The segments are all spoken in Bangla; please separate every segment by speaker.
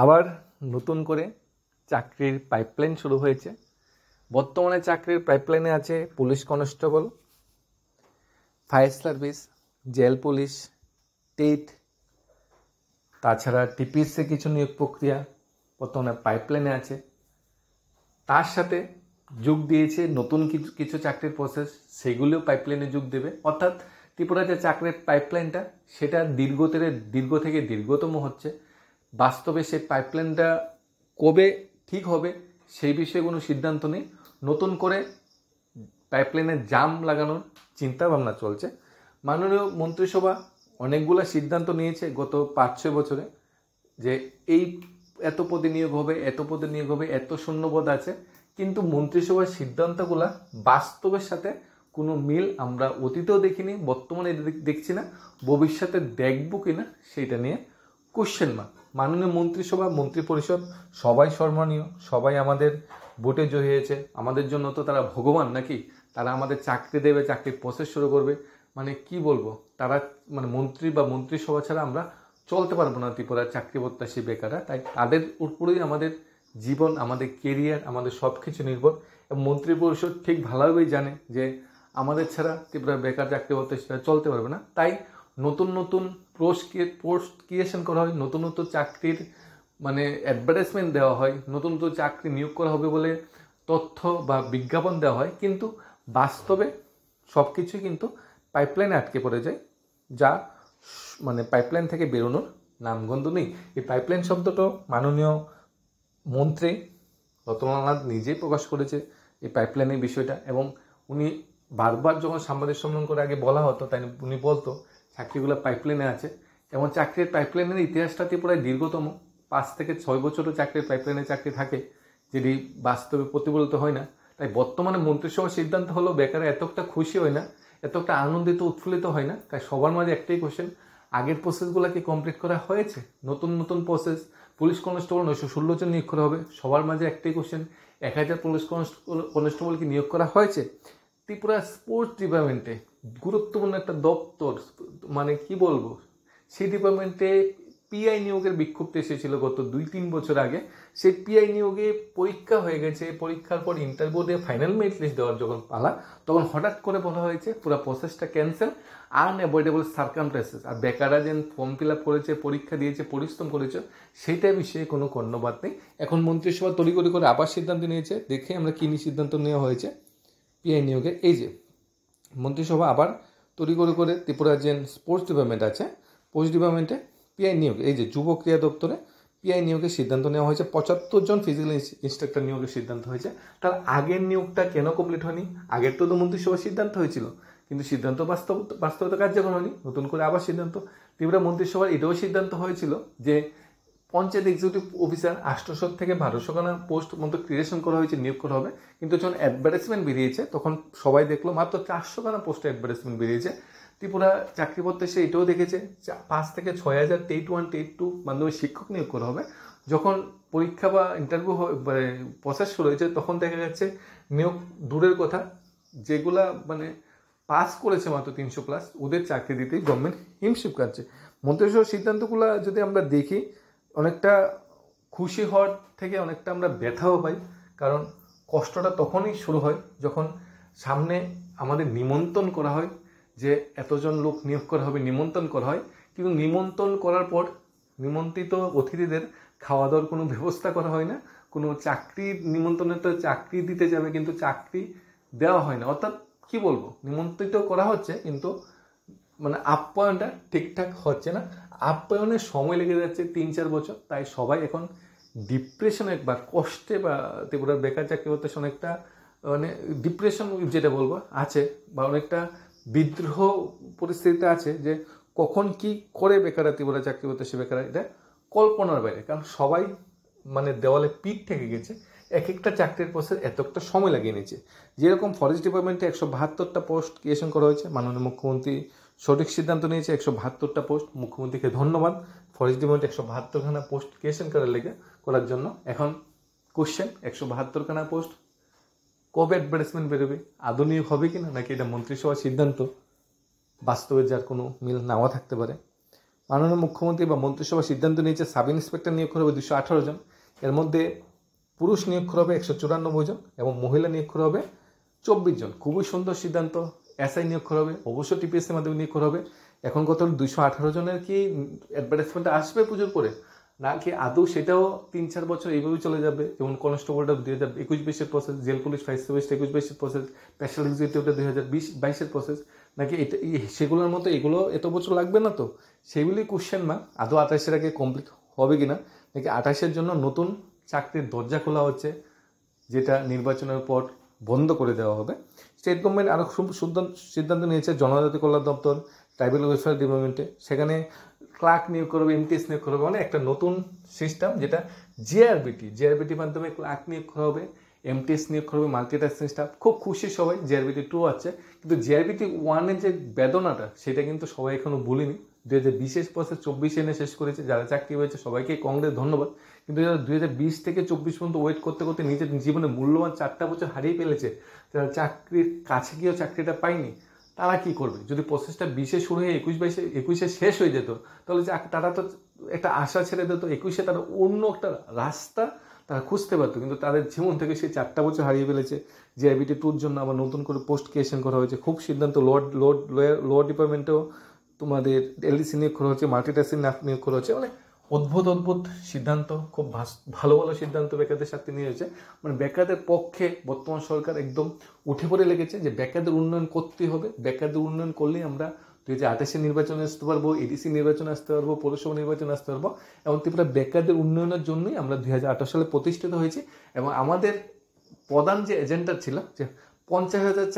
Speaker 1: আবার নতুন করে চাকরির পাইপলাইন শুরু হয়েছে। বর্তমানে চাকরির পাইপলাইনে আছে police constable, fire service, jail police, TET, তাছাড়া টিপিএসসি কিছু নিয়োগ প্রক্রিয়া বর্তমানে পাইপলাইনে আছে। তার সাথে যোগ দিয়েছে নতুন কিছু চাকরির প্রসেস, সেগুলিও পাইপলাইনে যোগ দেবে। অর্থাৎ ত্রিপুরা যে চাকরির পাইপলাইনটা সেটা দীর্ঘ থেকে দীর্ঘতম হচ্ছে। বাস্তবে সেই পাইপলাইনটা কবে ঠিক হবে সেই বিষয়ে কোনো সিদ্ধান্ত নেই। নতুন করে পাইপলাইনে জাম লাগানোর চিন্তা ভাবনা চলছে। মাননীয় মন্ত্রিসভা অনেকগুলো সিদ্ধান্ত নিয়েছে গত 5-6 বছরে, যে এই এত পদে নিয়োগ হবে, এত শূন্যপদ আছে, কিন্তু মন্ত্রিসভার সিদ্ধান্তগুলো বাস্তবের সাথে কোনো মিল আমরা অতীতেও দেখিনি, বর্তমানে দেখছি না, ভবিষ্যতে দেখব কিনা সেইটা নিয়ে কোশ্চেন মার্ক। মাননীয় মন্ত্রিসভা, মন্ত্রিপরিষদ সবাই সম্মানীয়, সবাই আমাদের ভোটে জয়ী হয়েছে। আমাদের জন্য তো তারা ভগবান নাকি? তারা আমাদের চাকরি দেবে, চাকরির প্রসেস শুরু করবে। মানে কি বলবো, তারা মানে মন্ত্রী বা মন্ত্রিসভা ছাড়া আমরা চলতে পারবো না ত্রিপুরার চাকরি প্রত্যাশী বেকাররা। তাই তাদের উপরেই আমাদের জীবন, আমাদের কেরিয়ার, আমাদের সব কিছু নির্ভর। এবং মন্ত্রী পরিষদ ঠিক ভালোভাবেই জানে যে আমাদের ছাড়া ত্রিপুরার বেকার চাকরি প্রত্যাশীরা চলতে পারবে না। তাই নতুন পোস্ট ক্রিয়েশন করা হয়, নতুন চাকরির মানে অ্যাডভার্টাইজমেন্ট দেওয়া হয়, নতুন চাকরি নিয়োগ করা হবে বলে তথ্য বা বিজ্ঞাপন দেওয়া হয়, কিন্তু বাস্তবে সব কিছুই কিন্তু পাইপলাইনে আটকে পড়ে যায়, যা মানে পাইপলাইন থেকে বেরোনোর নামগন্ধ নেই। এই পাইপলাইন শব্দটা মাননীয় মন্ত্রী রতনলাল নিজেই প্রকাশ করেছে এই প্রাইপলাইনের বিষয়টা। এবং উনি বারবার যখন সাংবাদিক সম্মেলন করে আগে বলা হতো, তাই উনি বলতো চাকরিগুলো পাইপলাইনে আছে। এবং চাকরির পাইপলাইনের ইতিহাসটাতে প্রায় দীর্ঘতম, 5 থেকে 6 বছরও চাকরির পাইপলাইনে চাকরি থাকে, যেটি বাস্তবে প্রতিফলিত হয় না। তাই বর্তমানে মন্ত্রিসভার সিদ্ধান্ত হলো বেকারে এতটা খুশি হয় না, এতটা আনন্দিত উৎফুল্লিত হয় না। তাই সবার মাঝে একটাই কোশ্চেন, আগের প্রসেসগুলো কি কমপ্লিট করা হয়েছে? নতুন প্রসেস, পুলিশ কনস্টেবল 916 জন নিয়োগ করা হবে। সবার মাঝে একটাই কোশ্চেন, 1000 পুলিশ কনস্টেবল কি নিয়োগ করা হয়েছে? ত্রিপুরা স্পোর্টস ডিপার্টমেন্টে গুরুত্বপূর্ণ একটা দপ্তর, মানে কি বলবো, সেই ডিপার্টমেন্টে পিআই নিয়োগের বিক্ষোভটা এসেছিল গত 2-3 বছর আগে। সেই পিআই নিয়োগে পরীক্ষা হয়ে গেছে, পরীক্ষার পর ইন্টারভিউ দিয়ে ফাইনাল মেরিট লিস্ট দেওয়ার যখন পালা, তখন হঠাৎ করে বলা হয়েছে পুরো প্রসেসটা ক্যান্সেল, আনঅ্যাভয়েডেবল সার্কামস্ট্যান্সেস। আর বেকাররা যেন ফর্ম ফিল আপ করেছে, পরীক্ষা দিয়েছে, পরিশ্রম করেছে, সেইটা বিষয়ে কোনো কর্ণপাত নেই। এখন মন্ত্রিসভা তড়িঘড়ি করে আবার সিদ্ধান্ত নিয়েছে, দেখে আমরা কী নিয়ে সিদ্ধান্ত নেওয়া হয়েছে পিআই নিয়োগে। এই যে মন্ত্রিসভা আবার তড়িঘড়ি করে ত্রিপুরা যে স্পোর্টস ডিপার্টমেন্ট আছে, স্পোর্টস ডিপার্টমেন্টে পিআই নিয়োগ, এই যে যুব ক্রীড়া দপ্তরে পিআই নিয়োগের সিদ্ধান্ত নেওয়া হয়েছে। 75 জন ফিজিক্যাল ইন্সট্রাক্টর নিয়োগের সিদ্ধান্ত হয়েছে। তার আগের নিয়োগটা কেন কমপ্লিট হয়নি? আগের তো মন্ত্রিসভার সিদ্ধান্ত হয়েছিল, কিন্তু সিদ্ধান্ত বাস্তবতা কার্যকর হয়নি। নতুন করে আবার সিদ্ধান্ত, ত্রিপুরা মন্ত্রিসভার এটাও সিদ্ধান্ত হয়েছিল যে পঞ্চায়েত এক্সিকিউটিভ অফিসার 800 থেকে 1200 খানা পোস্ট মতো ক্রিয়েশন করা হয়েছে, নিয়োগ করা হবে। কিন্তু যখন অ্যাডভার্টাইজমেন্ট বেরিয়েছে তখন সবাই দেখলো মাত্র 400 খানা পোস্টে অ্যাডভার্টাইজমেন্ট বেরিয়েছে। ত্রিপুরা চাকরি প্রত্যাশী এটাও দেখেছে 5 থেকে 6000 টেট 1 টেট 2 মাধ্যমে শিক্ষক নিয়োগ করা হবে। যখন পরীক্ষা বা ইন্টারভিউ প্রসেস শুরু হয়েছে তখন দেখা যাচ্ছে নিয়োগ দূরের কথা, যেগুলা মানে পাস করেছে মাত্র 300+, ওদের চাকরি দিতেই গভর্নমেন্ট হিমশিম খাচ্ছে। মন্ত্রিসভার সিদ্ধান্তগুলো যদি আমরা দেখি, অনেকটা খুশি হওয়ার থেকে অনেকটা আমরা ব্যথাও পাই। কারণ কষ্টটা তখনই শুরু হয় যখন সামনে আমাদের নিমন্ত্রণ করা হয় যে এতজন লোক নিয়োগ করা হবে, নিমন্ত্রণ করা হয়, কিন্তু নিমন্ত্রণ করার পর নিমন্ত্রিত অতিথিদের খাওয়া দাওয়ার কোনো ব্যবস্থা করা হয় না। কোনো চাকরির নিমন্ত্রণে তো চাকরি দিতে যাবে, কিন্তু চাকরি দেওয়া হয় না। অর্থাৎ কি বলবো, নিমন্ত্রিত করা হচ্ছে কিন্তু মানে আপ্যায়নটা ঠিকঠাক হচ্ছে না। আপ্যায়নের সময় লেগে যাচ্ছে 3-4 বছর। তাই সবাই এখন ডিপ্রেশনে বা কষ্টে, বা ত্রিপুরার বেকার চাকরি করতে অনেকটা মানে ডিপ্রেশন যেটা বলবো আছে, বা অনেকটা বিদ্রোহ পরিস্থিতিতে আছে যে কখন কি করে বেকাররা ত্রিপুরা চাকরি করতে সে বেকার, এটা কল্পনার বাইরে। কারণ সবাই মানে দেওয়ালে পিঠ থেকে গেছে, এক একটা চাকরির প্রসেস এতটা সময় লাগিয়ে নিয়েছে। যেরকম ফরেস্ট ডিপার্টমেন্টে 172টা পোস্ট ক্রিয়েশন করা হয়েছে, মাননীয় মুখ্যমন্ত্রী সঠিক সিদ্ধান্ত নিয়েছে, 172টা পোস্ট। মুখ্যমন্ত্রীকে ধন্যবাদ ফরেস্ট ডিপার্টমেন্টে 172 খানা পোস্ট ক্রিয়েশন করার জন্য। এখন কোশ্চেন, 172 খানা পোস্ট কবে অ্যাডভার্টাইজমেন্ট বেরোবে? আধুনিক হবে কিনা, নাকি এটা মন্ত্রিসভার সিদ্ধান্ত, বাস্তবে যার কোনো মিল নাও থাকতে পারে। মাননীয় মুখ্যমন্ত্রী বা মন্ত্রিসভা সিদ্ধান্ত নিয়েছে সাব ইন্সপেক্টর নিয়োগ করা হবে 218 জন। এর মধ্যে পুরুষ নিয়োগ করা হবে 194 জন এবং মহিলা নিয়োগ করা হবে 24 জন। খুবই সুন্দর সিদ্ধান্ত। এসআই নিয়োগ করা হবে, অবশ্য টিপিএসসির মাধ্যমে নিয়োগ করা হবে। এখন কত 218 জনের কি অ্যাডভার্টাইজমেন্ট আসবে পুজোর পরে, নাকি আদৌ সেটাও 3-4 বছর এইভাবেই চলে যাবে? যেমন কনস্টেবলটা 2021-22-এর process, jail police fire service 21-22-এর প্রসেস, স্পেশাল এক্সিকিউটিভটা 2020-22-এর প্রসেস, নাকি এটা সেগুলোর মতো এগুলো এত বছর লাগবে না তো? সেইগুলি কোশ্চেন মার্ক। আদৌ 28-এর আগে কমপ্লিট হবে কিনা, নাকি 28-এর জন্য নতুন চাকরির দরজা খোলা হচ্ছে, যেটা নির্বাচনের পর বন্ধ করে দেওয়া হবে। স্টেট গভর্নমেন্ট আরও সিদ্ধান্ত নিয়েছে জনজাতি কল্যাণ দপ্তর, ট্রাইবাল ওয়েলফেয়ার ডিপার্টমেন্টে, সেখানে ক্লার্ক নিয়োগ করবে, এমটিএস নিয়োগ করবে, মানে একটা নতুন সিস্টেম, যেটা জেআরবিটির মাধ্যমে ক্লার্ক নিয়োগ করা হবে, এমটিএস নিয়োগ করা হবে, মাল্টিটাস্কিং স্টাফ। খুব খুশি সবাই, জেআরবিটি 2 আছে, কিন্তু জেআরবিটি 1-এর যে বেদনাটা সেটা কিন্তু সবাই এখনো ভুলিনি। 2020-এর প্রসেস 24 এনে শেষ করেছে, যারা চাকরি হয়েছে সবাইকে কংগ্রেস ধন্যবাদ। কিন্তু যারা 2020 থেকে 24 পর্যন্ত ওয়েট করতে করতে নিজের জীবনে মূল্যবান 4টা বছর হারিয়ে ফেলেছে, যারা চাকরির কাছে গিয়েও চাকরিটা পায়নি, তারা কি করবে? যদি প্রসেসটা 20-এ শুরু হয়ে 21-22-এ শেষ হয়ে যেত, তাহলে তারা তো একটা আশা ছেড়ে দিত, 21-এ তারা অন্য একটা রাস্তা তারা খুঁজতে পারতো। কিন্তু তাদের জীবন থেকে সেই 4টা বছর হারিয়ে ফেলেছে। জেআইবিটি 2-র জন্য আবার নতুন করে পোস্ট ক্রিয়েশন করা হয়েছে। খুব সিদ্ধান্ত। লোয়ার ডিপার্টমেন্টেও তোমাদের এলডিসি নিয়োগ করা হচ্ছে, মাল্টিটাস্কিং নিয়োগ করা হচ্ছে। মানে অদ্ভুত সিদ্ধান্ত, খুব ভালো সিদ্ধান্ত বেকারদের সাথে নিয়ে হয়েছে। মানে বেকারদের পক্ষে বর্তমান সরকার একদম উঠে পড়ে লেগেছে যে বেকারদের উন্নয়ন করতেই হবে। বেকারদের উন্নয়ন করলেই আমরা 2028-এর নির্বাচনে আসতে পারবো, এডিসি নির্বাচনে আসতে পারবো, পৌরসভা নির্বাচনে আসতে পারবো। এবং ত্রিপুরা বেকারদের উন্নয়নের জন্যই আমরা 2028 সালে প্রতিষ্ঠিত হয়েছি। এবং আমাদের প্রধান যে এজেন্ডা ছিল যে 50,000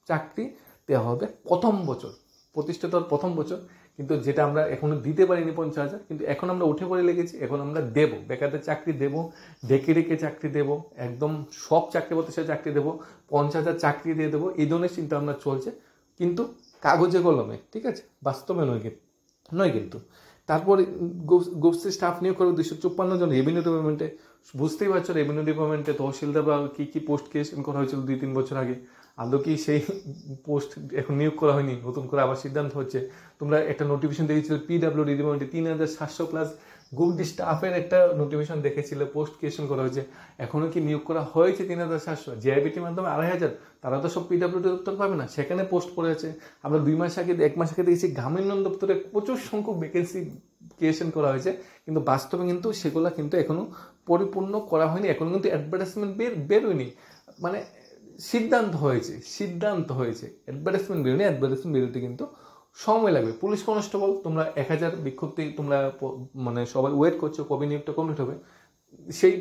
Speaker 1: চাকরি দেওয়া হবে প্রথম বছর, প্রতিষ্ঠিত প্রথম বছর। কিন্তু যেটা আমরা এখনো দিতে পারিনি 50,000, কিন্তু এখন আমরা উঠে পড়ে লেগেছি, এখন আমরা দেবো, বেকারদের চাকরি দেবো, ডেকে চাকরি দেবো, একদম সব চাকরি প্রতিষ্ঠানে চাকরি দেবো, 50,000 চাকরি দিয়ে দেবো। এই ধরনের চিন্তা ভাবনা চলছে, কিন্তু কাগজে কলমে, ঠিক আছে, বাস্তবে নয় কিন্তু। তারপরে গুপসি স্টাফ নিয়োগ করে 254 জন রেভিনিউ ডিপার্টমেন্টে। বুঝতেই পারছো রেভিনিউ ডিপার্টমেন্টে তহসিলদার বা কী পোস্ট ক্রিয়েশন করা হয়েছিল 2-3 বছর আগে, আদৌ কি সেই পোস্ট এখন নিয়োগ করা হয়নি? নতুন করে আবার সিদ্ধান্ত হচ্ছে। তোমরা একটা নোটিফিকেশন দেখেছিলে পিডাব্লিউডি ডিপার্টমেন্টে 3,700 প্লাস গ্রুপ ডি স্টাফের একটা নোটিফিকেশন দেখেছিলে, পোস্ট ক্রিয়েশন করা হয়েছে। এখনও কি নিয়োগ করা হয়েছে 3,700? জেআইবিটির মাধ্যমে 2,500। তারা তো সব পিডাব্লিউডি দপ্তর পাবে না, সেখানে পোস্ট পড়ে আছে। আমরা 1 মাস আগে দেখেছি গ্রামীণ উন্নয়ন দপ্তরে প্রচুর সংখ্যক ভ্যাকেন্সি ক্রিয়েশন করা হয়েছে, কিন্তু বাস্তবে কিন্তু সেগুলো কিন্তু এখনো পরিপূর্ণ করা হয়নি। এখনো কিন্তু অ্যাডভার্টাইজমেন্ট বেরোয়নি। মানে সিদ্ধান্ত হয়েছে, অ্যাডভার্টাইজমেন্ট বেরোয়নি। অ্যাডভার্টাইজমেন্ট বেরোতে কিন্তু সময় লাগবে। পুলিশ কনস্টেবল তোমরা 1,000 বিজ্ঞপ্তি তোমরা মানে সবাই ওয়েট করছো কবে নিয়োগটা কমপ্লিট হবে। সেই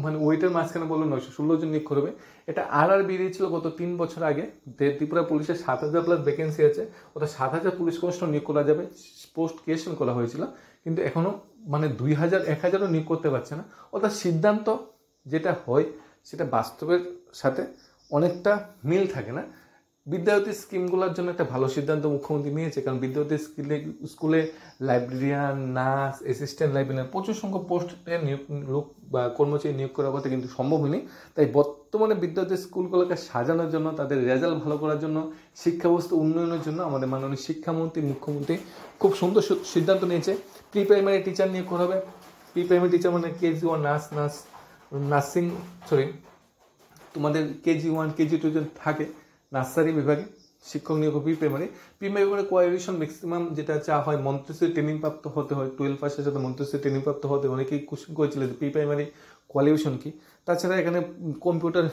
Speaker 1: মানে ওয়েটের মাঝখানে বললো 916 জন নিয়োগ করবে। এটা বেরিয়েছিল গত 3 বছর আগে। ত্রিপুরা পুলিশের 7,000 প্লাস ভ্যাকেন্সি আছে, ওটা 7,000 পুলিশ কনস্টেবল নিয়োগ করা যাবে, পোস্ট ক্রিয়েশন করা হয়েছিল। কিন্তু এখনো মানে 2,000 1,000ও নিয়োগ করতে পারছে না। ওটা সিদ্ধান্ত যেটা হয় সেটা বাস্তবের সাথে অনেকটা মিল থাকে না। বিদ্যার্থী স্কিমগুলোর জন্য একটা ভালো সিদ্ধান্ত মুখ্যমন্ত্রী নিয়েছে, কারণ বিদ্যার্থী স্কুলে লাইব্রেরিয়ান, নার্স, অ্যাসিস্ট্যান্ট লাইব্রেরিয়ান প্রচুর সংখ্যক পোস্টে লোক বা কর্মচারী নিয়োগ করার কথা কিন্তু সম্ভব হয়নি। তাই বর্তমানে বিদ্যার্থী স্কুলগুলোকে সাজানোর জন্য, তাদের রেজাল্ট ভালো করার জন্য, শিক্ষাব্যবস্থা উন্নয়নের জন্য আমাদের মাননীয় শিক্ষামন্ত্রী মুখ্যমন্ত্রী খুব সুন্দর সিদ্ধান্ত নিয়েছে। প্রি প্রাইমারি টিচার নিয়োগ করা হবে। প্রি প্রাইমারি টিচার মানে KG1 নার্সিং তোমাদের KG1 KG2 থাকে নার্সারি বিভাগে শিক্ষক নিয়োগ। প্রি প্রাইমারি কোয়ালিফিকেশন ম্যাক্সিমাম যেটা চাওয়া হয় মন্ত্রিশ্রী ট্রেনিং প্রাপ্ত হতে হয়, 12 পাসের সাথে মন্ত্রিশ্রী ট্রেনিং প্রাপ্ত হতে হয়। অনেকেই কোশ্চেন করেছিল যে প্রি প্রাইমারি কোয়ালিফিকেশন কি। তাছাড়া এখানে কম্পিউটার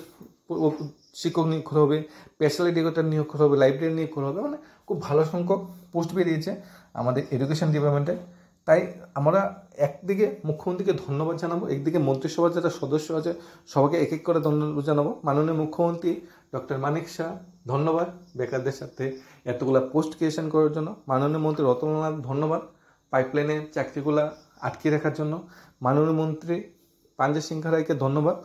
Speaker 1: শিক্ষক নিয়োগ করা হবে, স্পেশাল এডুকেটর নিয়োগ করা হবে, লাইব্রেরি নিয়োগ করা হবে। মানে খুব ভালো সংখ্যক পোস্ট বেরিয়েছে আমাদের এডুকেশন ডিপার্টমেন্টে। তাই আমরা একদিকে মুখ্যমন্ত্রীকে ধন্যবাদ জানাবো, একদিকে মন্ত্রিসভার যারা সদস্য আছে সবাইকে এক এক করে ধন্যবাদ জানাবো। মাননীয় মুখ্যমন্ত্রী ডক্টর মানিক শাহ ধন্যবাদ বেকারদের সাথে এতগুলা পোস্ট ক্রিয়েশন করার জন্য। মাননীয় মন্ত্রী রতনলাল ধন্যবাদ পাইপলাইনে চাকরিগুলা আটকে রাখার জন্য। মাননীয় মন্ত্রী পাঞ্জা সিং রায়কে ধন্যবাদ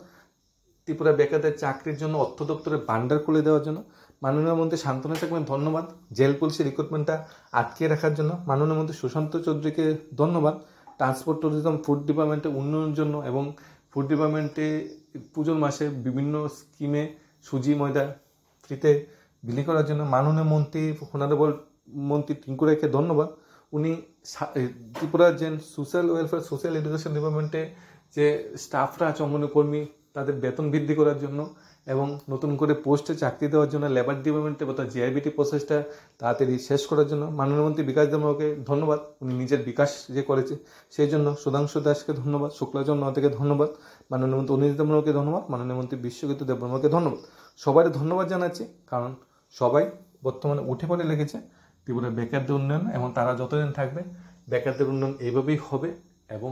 Speaker 1: ত্রিপুরা বেকারদের চাকরির জন্য অর্থ দপ্তরের ভান্ডার খুলে দেওয়ার জন্য। মাননীয় মন্ত্রী শান্তনু চাকমাকে ধন্যবাদ জেল পুলিশের রিক্রুটমেন্টটা আটকে রাখার জন্য। মাননীয় মন্ত্রী সুশান্ত চৌধুরীকে ধন্যবাদ ট্রান্সপোর্ট ট্যুরিজম ফুড ডিপার্টমেন্টের উন্নয়নের জন্য এবং ফুড ডিপার্টমেন্টে পুজোর মাসে বিভিন্ন স্কিমে সুজি ময়দা ফ্রিতে বিলি করার জন্য। মাননীয় মন্ত্রী অনারেবল মন্ত্রী টিঙ্কু রায়কে ধন্যবাদ উনি ত্রিপুরার যে সোশ্যাল ওয়েলফেয়ার সোশ্যাল এডুকেশন ডিপার্টমেন্টে যে স্টাফরা আছে অঙ্গনকর্মী তাদের বেতন বৃদ্ধি করার জন্য এবং নতুন করে পোস্টে চাকরি দেওয়ার জন্য লেবার ডিপার্টমেন্টে অর্থাৎ জিআইবিটি প্রসেসটা তাড়াতাড়ি শেষ করার জন্য মাননীয় মন্ত্রী বিকাশ দেবকে ধন্যবাদ। উনি নিজের বিকাশ যে করেছে সেই জন্য সুধাংশু দাসকে ধন্যবাদ, শুক্লাচরণ থেকে ধন্যবাদ, মাননীয় মন্ত্রী অনিল দেবকে ধন্যবাদ, মাননীয় মন্ত্রী বিশ্বজিৎ দেববর্মাকে ধন্যবাদ। সবাই ধন্যবাদ জানাচ্ছি, কারণ সবাই বর্তমানে উঠে পড়ে লেগেছে ত্রিপুরার বেকারদের উন্নয়ন এবং তারা যতদিন থাকবে বেকারদের উন্নয়ন এইভাবেই হবে এবং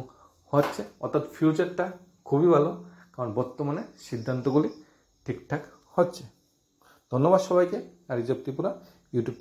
Speaker 1: হচ্ছে, অর্থাৎ ফিউচারটা খুবই ভালো, কারণ বর্তমানে সিদ্ধান্তগুলি ঠিকঠাক হচ্ছে। ধন্যবাদ সবাইকে। আর রিজার্ভ ত্রিপুরা ইউটিউব